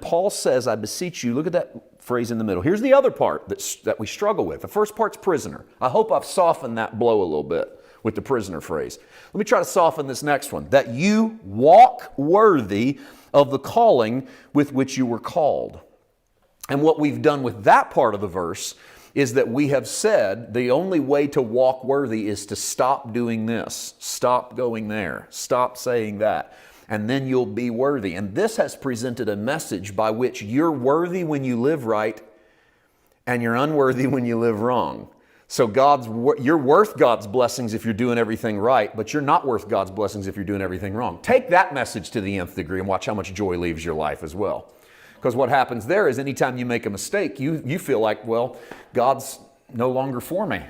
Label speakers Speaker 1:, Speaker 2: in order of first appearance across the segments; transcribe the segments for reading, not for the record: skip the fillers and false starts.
Speaker 1: Paul says, I beseech you, look at that phrase in the middle. Here's the other part that we struggle with. The first part's prisoner. I hope I've softened that blow a little bit with the prisoner phrase. Let me try to soften this next one. That you walk worthy of the calling with which you were called. And what we've done with that part of the verse is that we have said the only way to walk worthy is to stop doing this, stop going there, stop saying that, and then you'll be worthy. And this has presented a message by which you're worthy when you live right and you're unworthy when you live wrong. So you're worth God's blessings if you're doing everything right, but you're not worth God's blessings if you're doing everything wrong. Take that message to the nth degree and watch how much joy leaves your life as well. Because what happens there is anytime you make a mistake, you feel like, well, God's no longer for me.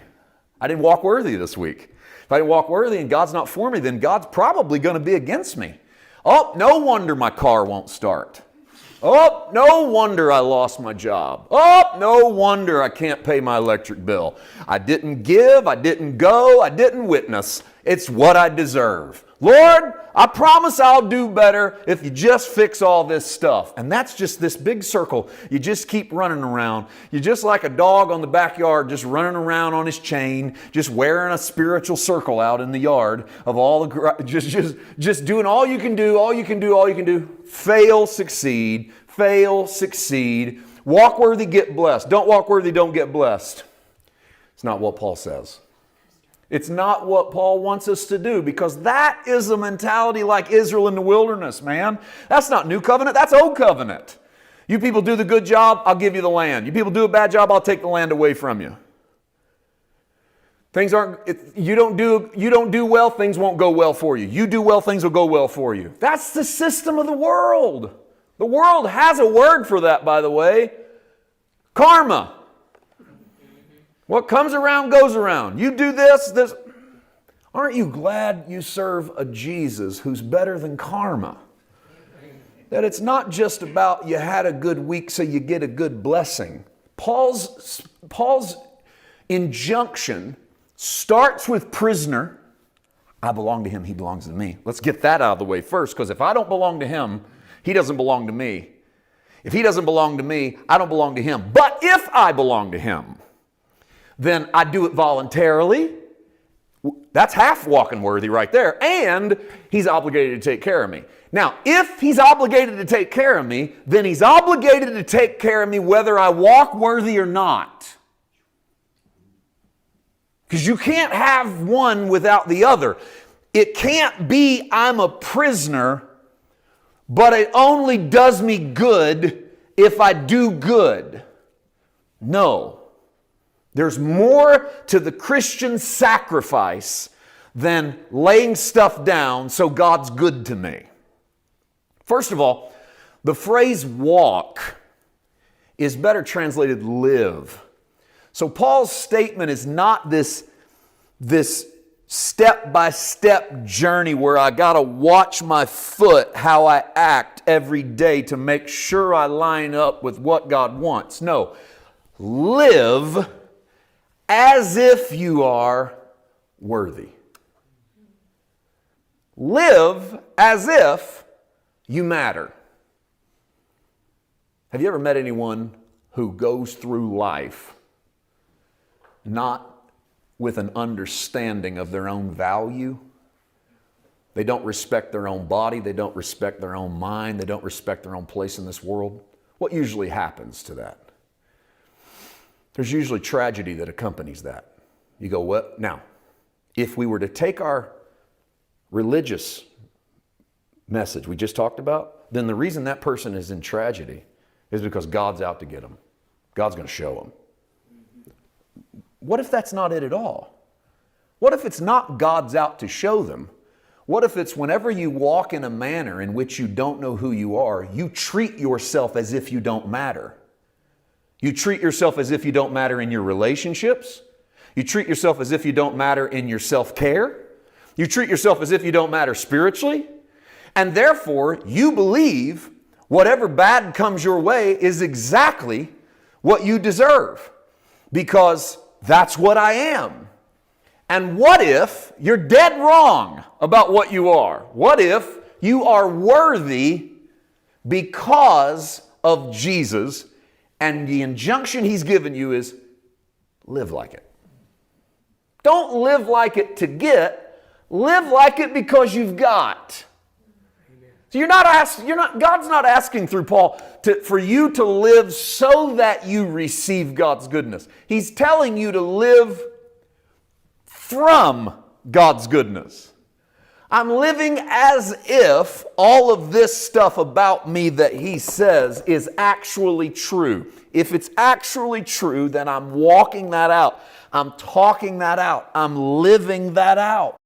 Speaker 1: I didn't walk worthy this week. If I didn't walk worthy and God's not for me, then God's probably going to be against me. Oh, no wonder my car won't start. Oh, no wonder I lost my job. Oh, no wonder I can't pay my electric bill. I didn't give, I didn't go, I didn't witness. It's what I deserve. Lord, I promise I'll do better if you just fix all this stuff. And that's just this big circle. You just keep running around. You're just like a dog on the backyard, just running around on his chain, just wearing a spiritual circle out in the yard of all the, just doing all you can do, all you can do, all you can do. Fail, succeed, walk worthy, get blessed. Don't walk worthy, don't get blessed. It's not what Paul says. It's not what Paul wants us to do, because that is a mentality like Israel in the wilderness, man. That's not new covenant, that's old covenant. You people do the good job, I'll give you the land. You people do a bad job, I'll take the land away from you. You don't do well, things won't go well for you. You do well, things will go well for you. That's the system of the world. The world has a word for that, by the way. Karma. What comes around goes around. You do this. Aren't you glad you serve a Jesus who's better than karma? That it's not just about you had a good week so you get a good blessing. Paul's injunction starts with prisoner. I belong to him, he belongs to me. Let's get that out of the way first, because if I don't belong to him, he doesn't belong to me. If he doesn't belong to me, I don't belong to him. But if I belong to him, then I do it voluntarily. That's half walking worthy right there. And he's obligated to take care of me. Now, if he's obligated to take care of me, then he's obligated to take care of me whether I walk worthy or not. Because you can't have one without the other. It can't be I'm a prisoner, but it only does me good if I do good. No. There's more to the Christian sacrifice than laying stuff down so God's good to me. First of all, the phrase walk is better translated live. So Paul's statement is not this step-by-step journey where I got to watch my foot, how I act every day to make sure I line up with what God wants. No, live as if you are worthy. Live as if you matter. Have you ever met anyone who goes through life not with an understanding of their own value? They don't respect their own body. They don't respect their own mind. They don't respect their own place in this world. What usually happens to that? There's usually tragedy that accompanies that. You go, what? Now, if we were to take our religious message we just talked about, then the reason that person is in tragedy is because God's out to get them. God's going to show them. What if that's not it at all? What if it's not God's out to show them? What if it's whenever you walk in a manner in which you don't know who you are, you treat yourself as if you don't matter? You treat yourself as if you don't matter in your relationships. You treat yourself as if you don't matter in your self-care. You treat yourself as if you don't matter spiritually. And therefore, you believe whatever bad comes your way is exactly what you deserve. Because that's what I am. And what if you're dead wrong about what you are? What if you are worthy because of Jesus, and the injunction he's given you is live like it. Don't live like it to get, live like it because you've got. So God's not asking through Paul for you to live so that you receive God's goodness. He's telling you to live from God's goodness. I'm living as if all of this stuff about me that he says is actually true. If it's actually true, then I'm walking that out. I'm talking that out. I'm living that out.